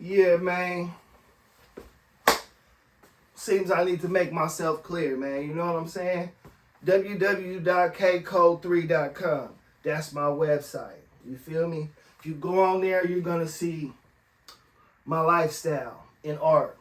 Yeah, man. Seems I need to make myself clear, man. You know what I'm saying? www.kcode3.com. That's my website. You feel me? If you go on there, you're going to see my lifestyle in art.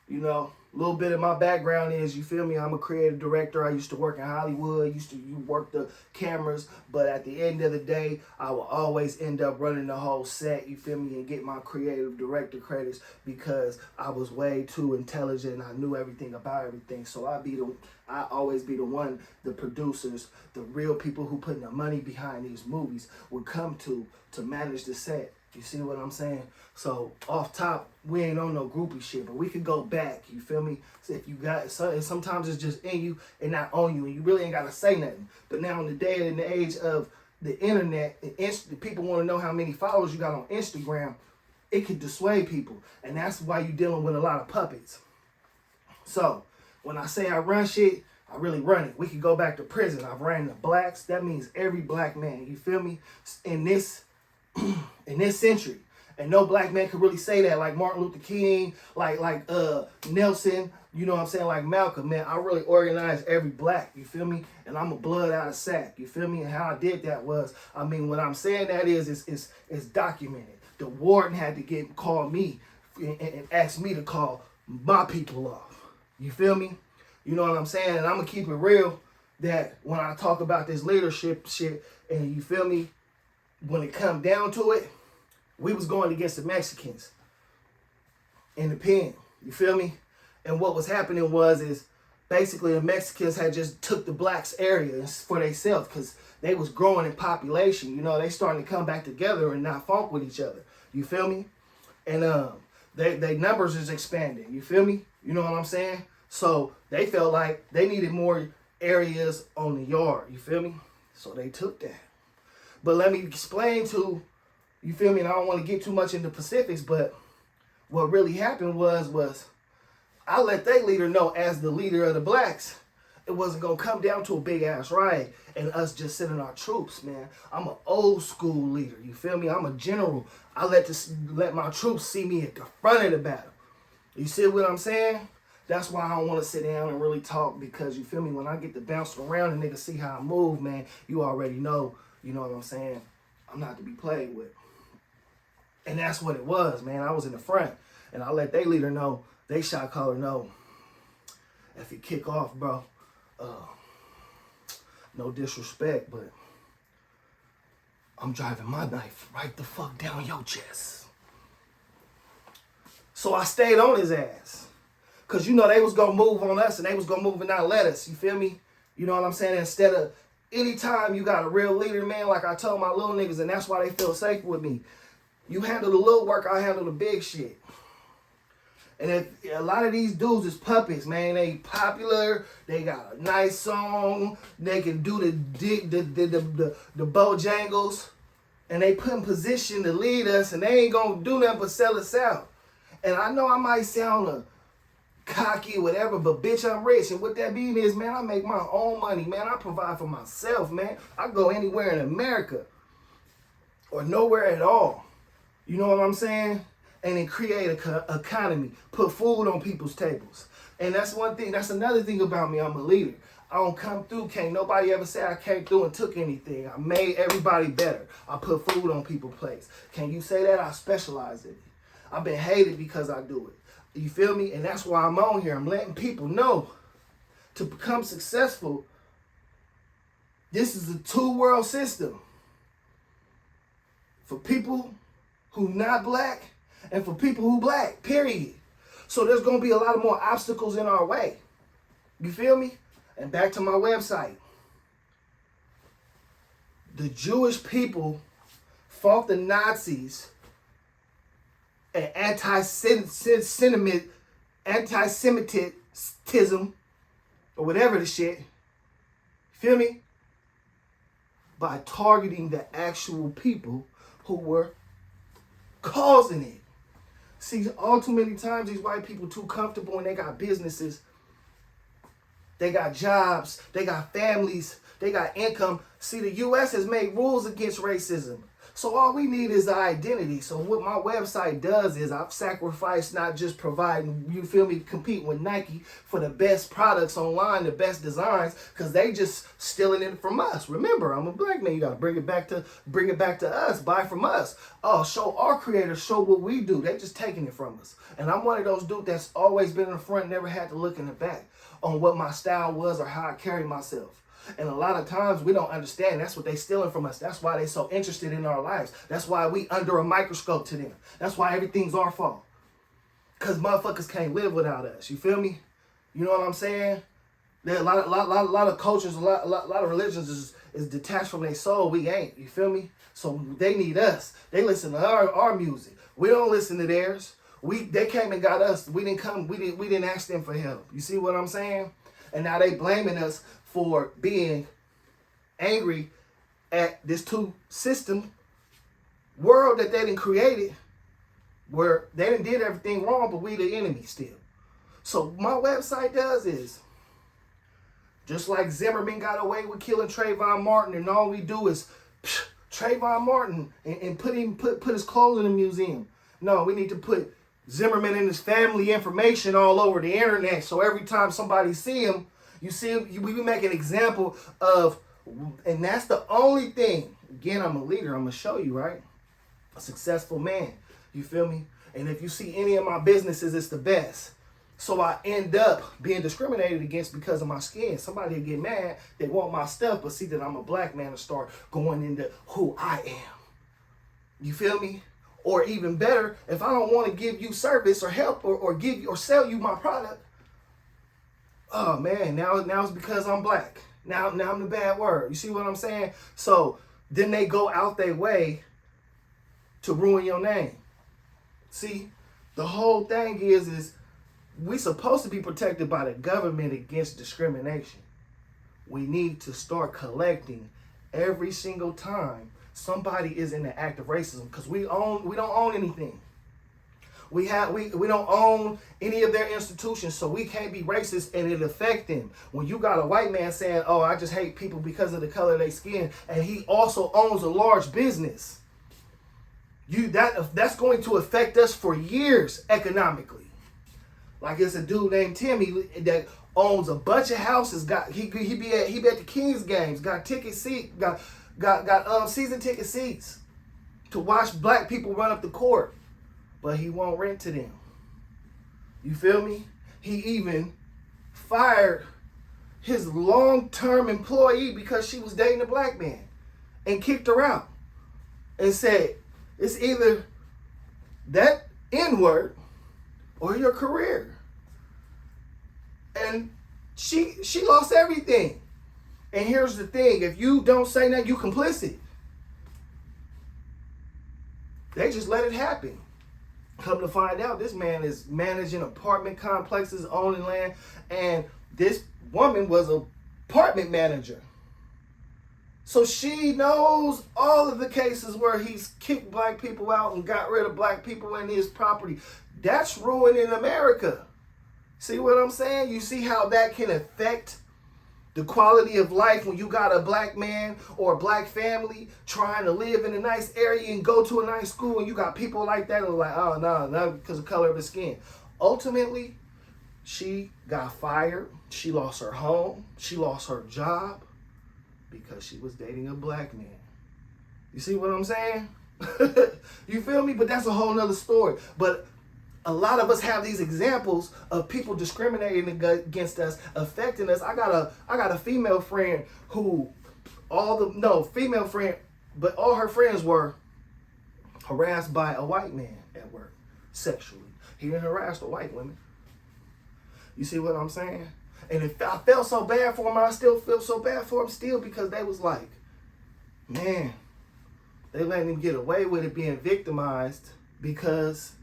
You know, a little bit of my background is, you feel me, I'm a creative director. I used to work in Hollywood, you work the cameras, but at the end of the day, I will always end up running the whole set, you feel me, and get my creative director credits because I was way too intelligent and I knew everything about everything. So I always be the one, the producers, the real people who putting the money behind these movies would come to manage the set. You see what I'm saying? So off top, we ain't on no groupie shit, but we could go back. You feel me? So if you got sometimes it's just in you and not on you, and you really ain't gotta say nothing. But now in the day and the age of the internet, people want to know how many followers you got on Instagram. It could dissuade people, and that's why you're dealing with a lot of puppets. So when I say I run shit, I really run it. We could go back to prison. I've ran the blacks. That means every black man. You feel me? In this century. And no black man could really say that, like Martin Luther King, like Nelson, you know what I'm saying, like Malcolm, man. I really organized every black, you feel me? And I'm a blood out of sack, you feel me? And how I did that was, I mean, what I'm saying that is documented. The warden had to call me and ask me to call my people off. You feel me? You know what I'm saying? And I'm going to keep it real that when I talk about this leadership shit, and you feel me, when it come down to it, we was going against the Mexicans in the pen. You feel me? And what was happening is basically the Mexicans had just took the blacks area for themselves because they was growing in population. You know, they starting to come back together and not funk with each other. You feel me? And they numbers is expanding. You feel me? You know what I'm saying? So they felt like they needed more areas on the yard. You feel me? So they took that. But let me explain to, you feel me, and I don't want to get too much into specifics, but what really happened was I let their leader know, as the leader of the blacks, it wasn't going to come down to a big-ass riot and us just sending our troops, man. I'm an old school leader, you feel me? I'm a general. I let my troops see me at the front of the battle. You see what I'm saying? That's why I don't want to sit down and really talk, because, you feel me, when I get to bounce around and niggas see how I move, man, you already know. You know what I'm saying? I'm not to be played with. And that's what it was, man. I was in the front, and I let they leader know, they shot caller know, if you kick off, bro, no disrespect, but I'm driving my knife right the fuck down your chest. So I stayed on his ass. Because, you know, they was going to move on us, and they was going to move and not let us. You feel me? You know what I'm saying? Instead of, anytime you got a real leader, man, like I told my little niggas, and that's why they feel safe with me. You handle the little work, I handle the big shit. And if a lot of these dudes is puppets, man. They popular, they got a nice song, they can do the Bojangles, and they put in position to lead us, and they ain't gonna do nothing but sell us out. And I know I might sound cocky or whatever, but bitch, I'm rich. And what that mean is, man, I make my own money, man. I provide for myself, man. I go anywhere in America or nowhere at all. You know what I'm saying? And then create an economy, put food on people's tables. And that's one thing. That's another thing about me. I'm a leader. I don't come through. Can't nobody ever say I came through and took anything. I made everybody better. I put food on people's plates. Can you say that? I specialize in it. I've been hated because I do it. You feel me? And that's why I'm on here. I'm letting people know, to become successful, this is a two-world system. For people who not black and for people who black, period. So there's going to be a lot of more obstacles in our way. You feel me? And back to my website. The Jewish people fought the Nazis and anti-Semitism, or whatever the shit, feel me? By targeting the actual people who were causing it. See, all too many times these white people too comfortable, and they got businesses, they got jobs, they got families, they got income. See, the U.S. has made rules against racism. So all we need is the identity. So what my website does is I've sacrificed not just providing, you feel me, competing with Nike for the best products online, the best designs, because they just stealing it from us. Remember, I'm a black man. You gotta bring it back to us. Buy from us. Oh, show our creators, show what we do. They just taking it from us. And I'm one of those dudes that's always been in the front, never had to look in the back on what my style was or how I carry myself. And a lot of times we don't understand that's what they stealing from us. That's why they so interested in our lives. That's why we under a microscope to them. That's why everything's our fault. Because motherfuckers can't live without us. You feel me? You know what I'm saying? There are a lot of cultures, a lot of religions is detached from their soul. We ain't. You feel me? So they need us. They listen to our music. We don't listen to theirs. They came and got us. We didn't ask them for help. You see what I'm saying? And now they blaming us for being angry at this two-system world that they done created, where they done did everything wrong, but we the enemy still. So my website does is, just like Zimmerman got away with killing Trayvon Martin, and all we do is Trayvon Martin and put his clothes in the museum. No, we need to put Zimmerman and his family information all over the internet, so every time somebody see him, you see him, we make an example of, and that's the only thing. Again, I'm a leader. I'm gonna show you, right? A successful man. You feel me? And if you see any of my businesses, it's the best. So I end up being discriminated against because of my skin. Somebody will get mad, they want my stuff, but see that I'm a black man and start going into who I am. You feel me? Or even better, if I don't want to give you service or help or give you or sell you my product, oh man, now it's because I'm black. Now I'm the bad word. You see what I'm saying? So then they go out their way to ruin your name. See, the whole thing is we supposed to be protected by the government against discrimination. We need to start collecting every single time somebody is in the act of racism, because we don't own anything. We don't own any of their institutions, so we can't be racist and it affect them. When you got a white man saying, oh, I just hate people because of the color of their skin, and he also owns a large business, that's going to affect us for years economically. Like it's a dude named Timmy that owns a bunch of houses. He be at the Kings games, got season ticket seats to watch black people run up the court. But he won't rent to them. You feel me? He even fired his long-term employee because she was dating a black man and kicked her out and said, it's either that N-word or your career. And she lost everything. And here's the thing, if you don't say that, you complicit. They just let it happen. Come to find out, this man is managing apartment complexes, owning land, and this woman was an apartment manager. So she knows all of the cases where he's kicked black people out and got rid of black people in his property. That's ruining America. See what I'm saying? You see how that can affect the quality of life when you got a black man or a black family trying to live in a nice area and go to a nice school, and you got people like that and like, oh, no, not because of the color of his skin. Ultimately, she got fired. She lost her home. She lost her job because she was dating a black man. You see what I'm saying? You feel me? But that's a whole nother story. But a lot of us have these examples of people discriminating against us, affecting us. I got a female friend who but all her friends were harassed by a white man at work sexually. He didn't harass the white women. You see what I'm saying? And if I felt so bad for him, I still feel so bad for him still, because they was like, man, they letting him get away with it being victimized because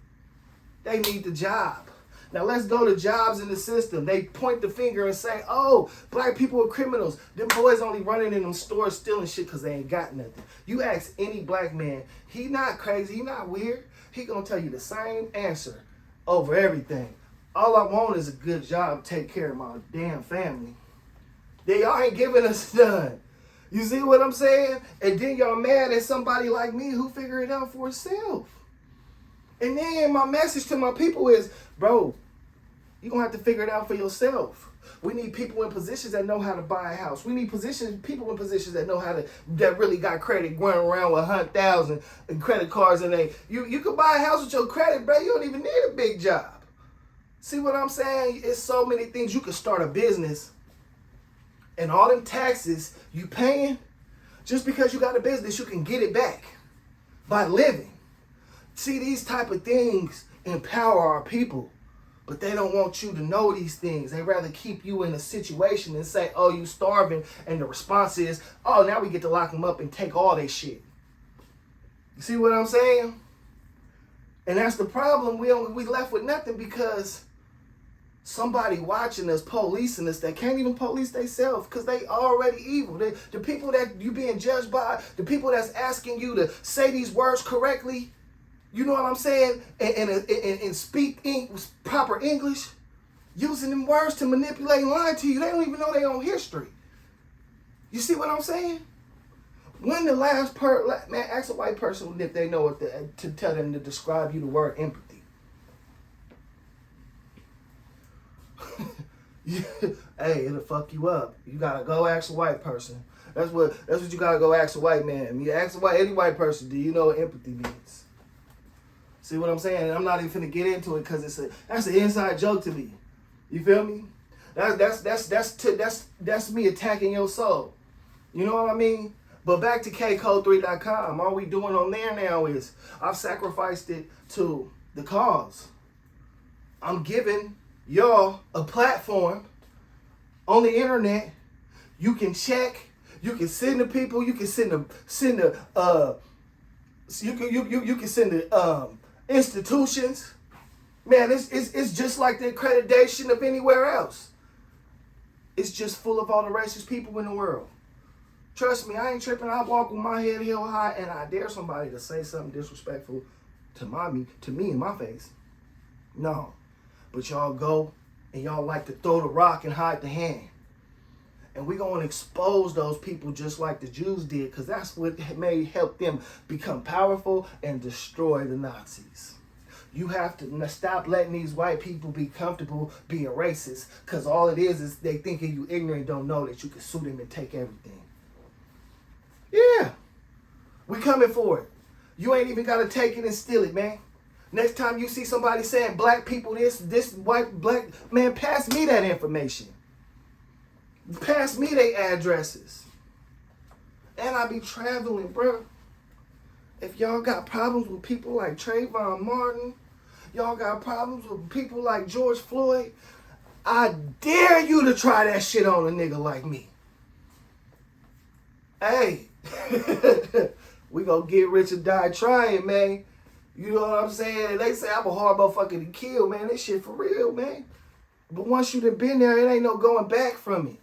they need the job. Now let's go to jobs in the system. They point the finger and say, oh, black people are criminals. Them boys only running in them stores stealing shit because they ain't got nothing. You ask any black man, he not crazy, he not weird. He gonna tell you the same answer over everything. All I want is a good job, take care of my damn family. Y'all ain't giving us none. You see what I'm saying? And then y'all mad at somebody like me who figure it out for herself. And then my message to my people is, bro, you're going to have to figure it out for yourself. We need people in positions that know how to buy a house. We need people in positions that know how to, that really got credit, going around with 100,000 in credit cards. And you can buy a house with your credit, bro. You don't even need a big job. See what I'm saying? It's so many things. You can start a business and all them taxes you paying, just because you got a business, you can get it back by living. See, these type of things empower our people, but they don't want you to know these things. They rather keep you in a situation and say, oh, you starving, and the response is, oh, now we get to lock them up and take all their shit. You see what I'm saying? And that's the problem. We left with nothing because somebody watching us, policing us, that can't even police themselves because they already evil. The people that you being judged by, the people that's asking you to say these words correctly, you know what I'm saying, and speak proper English, using them words to manipulate and lie to you. They don't even know their own history. You see what I'm saying? When the last man, ask a white person if they know what to tell them to describe you the word empathy. Hey, it'll fuck you up. You gotta go ask a white person. That's what you gotta go ask a white man. I mean, ask any white person, do you know what empathy means? See what I'm saying? And I'm not even finna get into it because that's an inside joke to me. You feel me? That's me attacking your soul. You know what I mean? But back to kcode3.com. All we doing on there now is I've sacrificed it to the cause. I'm giving y'all a platform on the internet. You can check, you can send the people, you can send the institutions. Man, it's just like the accreditation of anywhere else. It's just full of all the racist people in the world. Trust me, I ain't tripping. I walk with my head held high, and I dare somebody to say something disrespectful to me in my face. No. But y'all go and y'all like to throw the rock and hide the hand. And we're going to expose those people just like the Jews did, because that's what may help them become powerful and destroy the Nazis. You have to stop letting these white people be comfortable being racist, because all it is they thinking you ignorant, don't know that you can sue them and take everything. Yeah. We coming for it. You ain't even got to take it and steal it, man. Next time you see somebody saying black people this white, black, man, pass me that information. Pass me their addresses. And I be traveling, bro. If y'all got problems with people like Trayvon Martin, y'all got problems with people like George Floyd, I dare you to try that shit on a nigga like me. Hey, we gonna get rich or die trying, man. You know what I'm saying? They say I'm a hard motherfucker to kill, man. This shit for real, man. But once you done been there, it ain't no going back from it.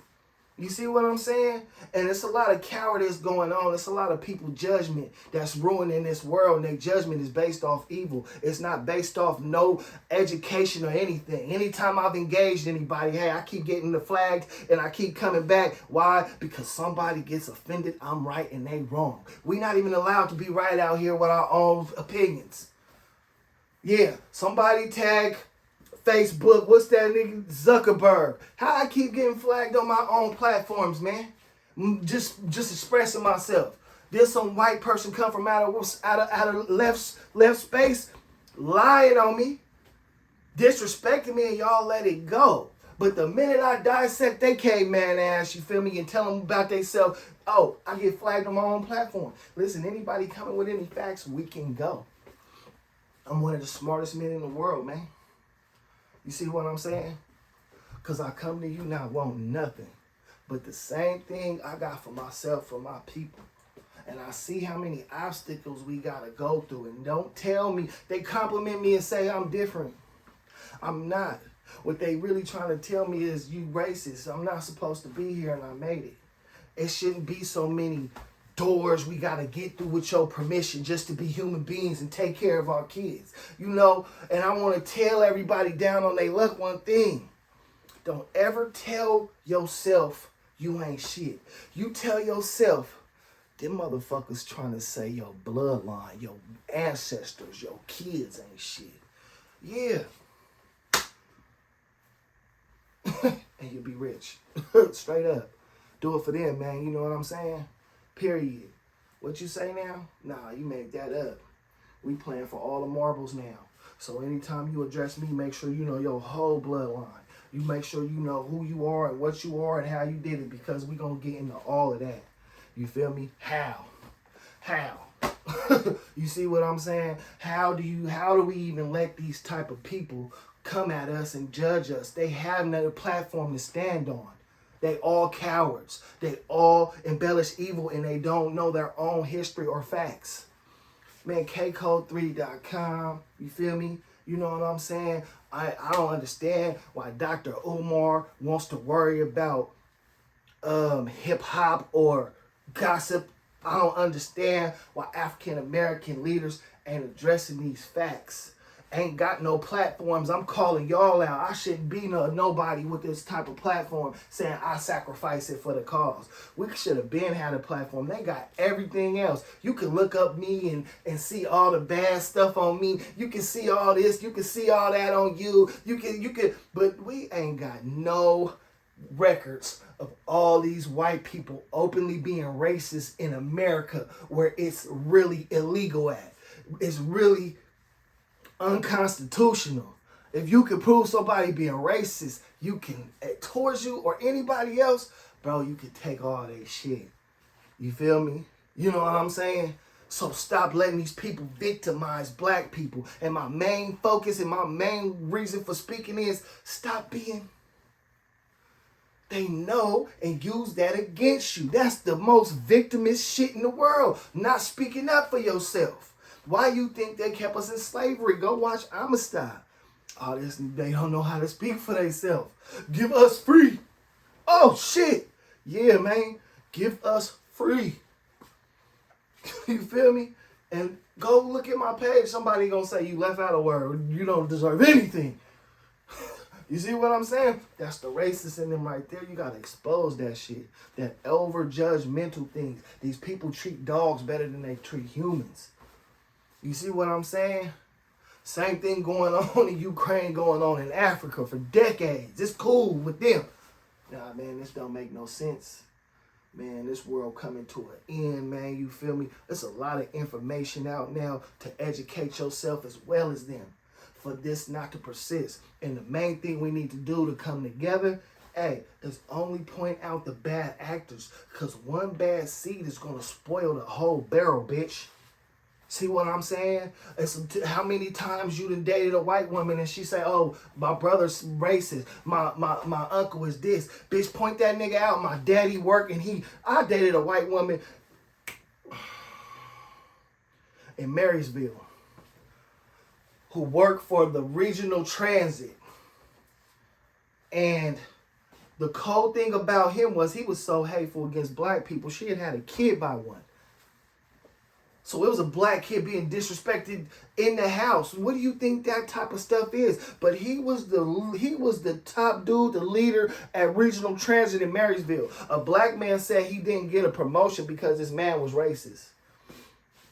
You see what I'm saying? And it's a lot of cowardice going on. It's a lot of people judgment that's ruining this world. And their judgment is based off evil. It's not based off no education or anything. Anytime I've engaged anybody, hey, I keep getting the flagged and I keep coming back. Why? Because somebody gets offended. I'm right and they wrong. We're not even allowed to be right out here with our own opinions. Yeah, somebody tag Facebook, what's that nigga, Zuckerberg. How I keep getting flagged on my own platforms, man? Just expressing myself. There's some white person come from out of left space, lying on me, disrespecting me, and y'all let it go. But the minute I dissect they caveman ass, you feel me, and tell them about themselves, oh, I get flagged on my own platform. Listen, anybody coming with any facts, we can go. I'm one of the smartest men in the world, man. You see what I'm saying? Because I come to you not wanting nothing but the same thing I got for myself, for my people. And I see how many obstacles we got to go through. And don't tell me, they compliment me and say I'm different. I'm not. What they really trying to tell me is you racist. I'm not supposed to be here and I made it. It shouldn't be so many doors we got to get through with your permission just to be human beings and take care of our kids. You know, and I want to tell everybody down on their luck one thing. Don't ever tell yourself you ain't shit. You tell yourself, them motherfuckers trying to say your bloodline, your ancestors, your kids ain't shit. Yeah. And you'll be rich. Straight up. Do it for them, man. You know what I'm saying? Period. What you say now? Nah, you make that up. We playing for all the marbles now. So anytime you address me, make sure you know your whole bloodline. You make sure you know who you are and what you are and how you did it, because we gonna get into all of that. You feel me? How? You see what I'm saying? How do we even let these type of people come at us and judge us? They have another platform to stand on. They all cowards. They all embellish evil, and they don't know their own history or facts. Man, kcode3.com, you feel me? You know what I'm saying? I don't understand why Dr. Umar wants to worry about hip hop or gossip. I don't understand why African American leaders ain't addressing these facts. Ain't got no platforms. I'm calling y'all out. I shouldn't be nobody with this type of platform saying I sacrifice it for the cause. We should have been had a platform. They got everything else. You can look up me and see all the bad stuff on me. You can see all this. You can see all that on you. You can, but we ain't got no records of all these white people openly being racist in America, where it's really illegal at. It's really unconstitutional. If you can prove somebody being racist, you can, towards you or anybody else, bro, you can take all that shit. You feel me? You know what I'm saying? So stop letting these people victimize black people. And my main focus and my main reason for speaking is stop being. They know and use that against you. That's the most victimist shit in the world. Not speaking up for yourself. Why you think they kept us in slavery? Go watch Amistad. All this, they don't know how to speak for themselves. Give us free. Oh, shit. Yeah, man. Give us free. You feel me? And go look at my page. Somebody gonna say you left out a word. You don't deserve anything. You see what I'm saying? That's the racist in them right there. You gotta expose that shit. That over judgmental things. These people treat dogs better than they treat humans. You see what I'm saying? Same thing going on in Ukraine, going on in Africa for decades. It's cool with them. Nah, man, this don't make no sense. Man, this world coming to an end, man. You feel me? There's a lot of information out now to educate yourself as well as them, for this not to persist. And the main thing we need to do to come together, hey, is only point out the bad actors, because one bad seed is going to spoil the whole barrel, bitch. See what I'm saying? It's how many times you done dated a white woman and she say, oh, my brother's racist. My uncle is this. Bitch, point that nigga out. My daddy worked and I dated a white woman in Marysville who worked for the regional transit. And the cold thing about him was he was so hateful against black people. She had a kid by one. So it was a black kid being disrespected in the house. What do you think that type of stuff is? But he was the top dude, the leader at Regional Transit in Marysville. A black man said he didn't get a promotion because this man was racist.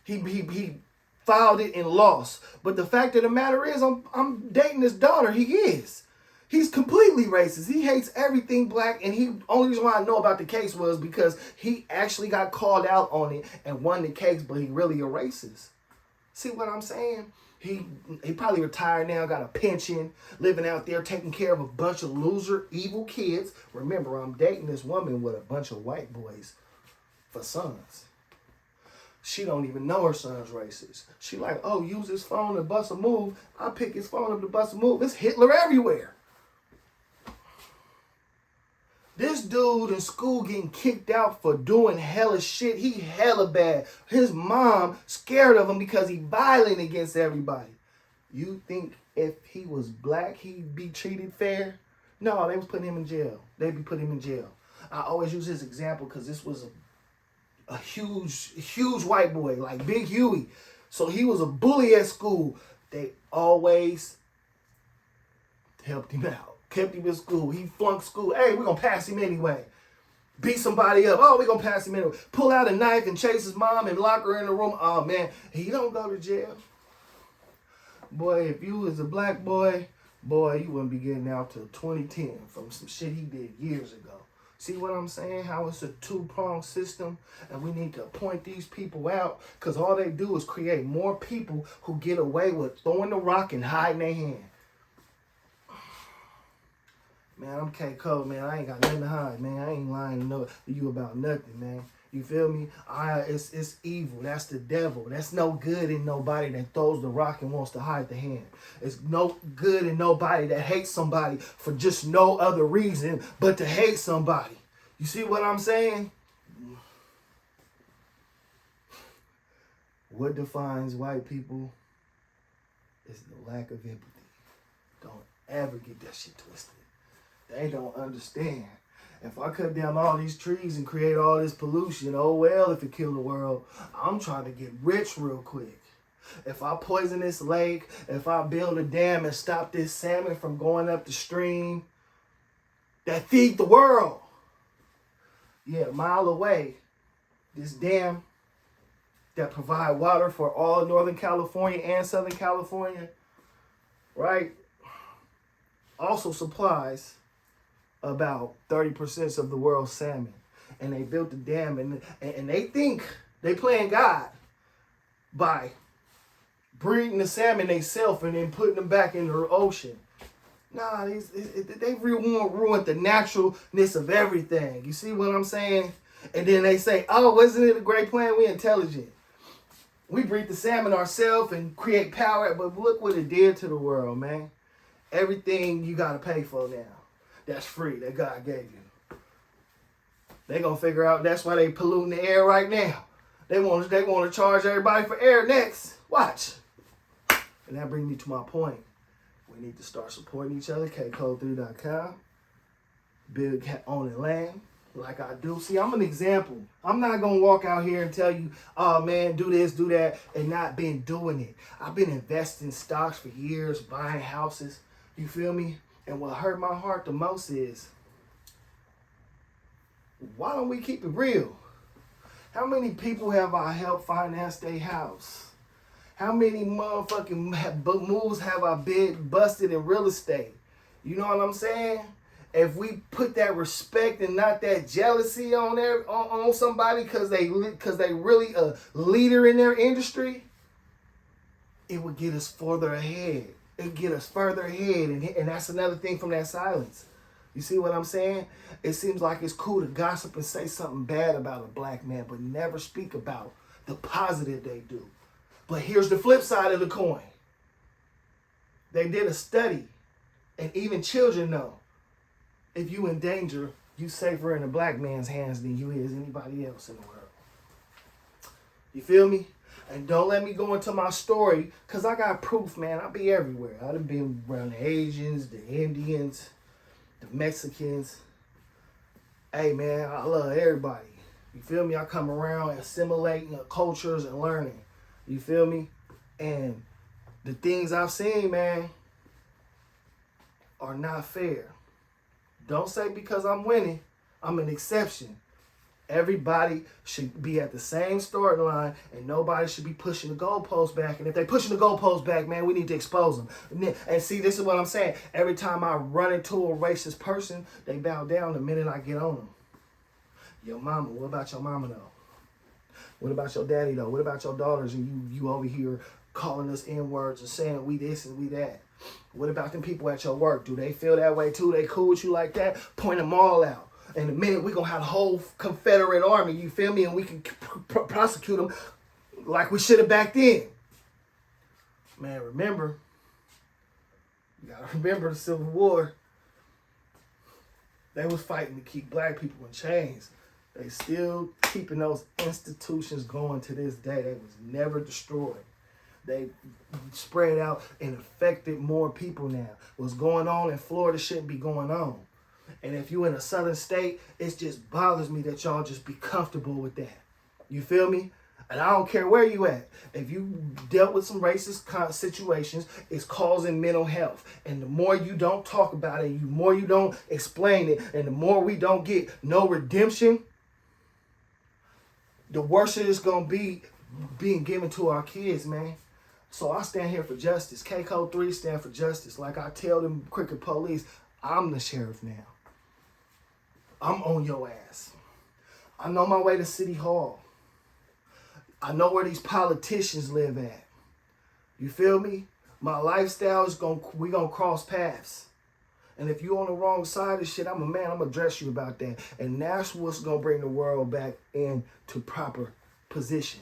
He filed it and lost. But the fact of the matter is, I'm dating his daughter. He is. He's completely racist. He hates everything black, and only reason why I know about the case was because he actually got called out on it and won the case, but he really a racist. See what I'm saying? He probably retired now, got a pension, living out there taking care of a bunch of loser, evil kids. Remember, I'm dating this woman with a bunch of white boys for sons. She don't even know her son's racist. She like, oh, use his phone to bust a move. I pick his phone up to bust a move. It's Hitler everywhere. This dude in school getting kicked out for doing hella shit. He hella bad. His mom scared of him because he violent against everybody. You think if he was black, he'd be treated fair? No, they was putting him in jail. They'd be putting him in jail. I always use this example because this was a huge white boy, like Big Huey. So he was a bully at school. They always helped him out. Kept him in school. He flunked school. Hey, we're going to pass him anyway. beat somebody up. Oh, we gonna pass him in. Pull out a knife and chase his mom and lock her in the room. Oh man, he don't go to jail. Boy, if you was a black boy, you wouldn't be getting out till 2010 from some shit he did years ago. See what I'm saying? How it's a two-pronged system, and we need to point these people out, because all they do is create more people who get away with throwing the rock and hiding their hand. Man, I'm K Cole, man. I ain't got nothing to hide, man. I ain't lying to you about nothing, man. You feel me? It's evil. That's the devil. That's no good in nobody that throws the rock and wants to hide the hand. It's no good in nobody that hates somebody for just no other reason but to hate somebody. You see what I'm saying? What defines white people is the lack of empathy. Don't ever get that shit twisted. They don't understand. If I cut down all these trees and create all this pollution, oh well, if it kill the world, I'm trying to get rich real quick. If I poison this lake, if I build a dam and stop this salmon from going up the stream that feed the world. Yeah, a mile away, this dam that provide water for all Northern California and Southern California, right, also supplies about 30% of the world's salmon. And they built the dam, and they think they playing God by breeding the salmon themselves and then putting them back in the ocean. Nah, they ruined the naturalness of everything. You see what I'm saying? And then they say, oh, wasn't it a great plan? We intelligent. We breed the salmon ourselves and create power, but look what it did to the world, man. Everything you got to pay for now. That's free that God gave you. They gonna figure out that's why they polluting the air right now. They want to charge everybody for air next. Watch. And that brings me to my point. We need to start supporting each other. KCode3.com. Build owning land like I do. See, I'm an example. I'm not gonna walk out here and tell you, oh man, do this, do that, and not been doing it. I've been investing stocks for years, buying houses. You feel me? And what hurt my heart the most is, why don't we keep it real? How many people have I helped finance their house? How many motherfucking moves have I been busted in real estate? You know what I'm saying? If we put that respect and not that jealousy on somebody because they really a leader in their industry, it would get us further ahead. It get us further ahead, and that's another thing from that silence. You see what I'm saying? It seems like it's cool to gossip and say something bad about a black man, but never speak about the positive they do. But here's the flip side of the coin. They did a study, and even children know, if you in danger, you safer in a black man's hands than you is anybody else in the world. You feel me? And don't let me go into my story, because I got proof, man. I'll be everywhere. I've been around the Asians, the Indians, the Mexicans. Hey, man, I love everybody. You feel me? I come around assimilating the cultures and learning. You feel me? And the things I've seen, man, are not fair. Don't say because I'm winning, I'm an exception. Everybody should be at the same starting line, and nobody should be pushing the goalpost back. And if they're pushing the goalpost back, man, we need to expose them. And see, this is what I'm saying. Every time I run into a racist person, they bow down the minute I get on them. Yo, mama, what about your mama, though? What about your daddy, though? What about your daughters? And you over here calling us N-words and saying we this and we that. What about them people at your work? Do they feel that way, too? They cool with you like that? Point them all out. In a minute, we're going to have a whole Confederate army, you feel me? And we can prosecute them like we should have back then. Man, remember, you got to remember the Civil War. They was fighting to keep black people in chains. They still keeping those institutions going to this day. They was never destroyed. They spread out and affected more people now. What's going on in Florida shouldn't be going on. And if you in a southern state, it just bothers me that y'all just be comfortable with that. You feel me? And I don't care where you at. If you dealt with some racist situations, it's causing mental health. And the more you don't talk about it, the more you don't explain it, and the more we don't get no redemption, the worse it is going to be being given to our kids, man. So I stand here for justice. K-Code 3 stand for justice. Like I tell them crooked police, I'm the sheriff now. I'm on your ass. I know my way to City Hall. I know where these politicians live at. You feel me? My lifestyle is we gonna cross paths. And if you on the wrong side of shit, I'm a man, I'm gonna address you about that. And that's what's gonna bring the world back into proper position.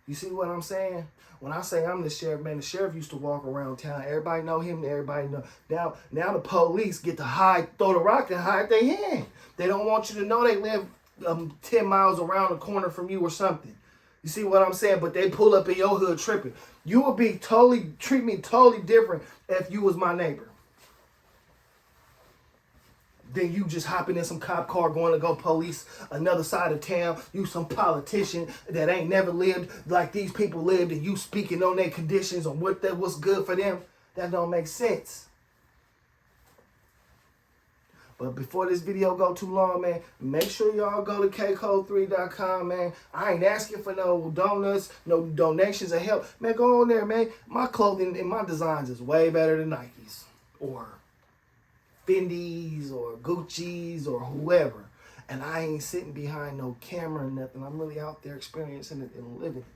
You see what I'm saying? When I say I'm the sheriff, man, the sheriff used to walk around town. Everybody know him, everybody know. Now the police get to hide, throw the rock and hide their hand. They don't want you to know they live 10 miles around the corner from you or something. You see what I'm saying? But they pull up in your hood tripping. You would treat me totally different if you was my neighbor. Then you just hopping in some cop car going to go police another side of town. You some politician that ain't never lived like these people lived, and you speaking on their conditions on what's good for them. That don't make sense. But before this video go too long, man, make sure y'all go to kcode3.com, man. I ain't asking for no donuts, no donations or help. Man, go on there, man. My clothing and my designs is way better than Nike's or Fendi's or Gucci's or whoever. And I ain't sitting behind no camera or nothing. I'm really out there experiencing it and living it.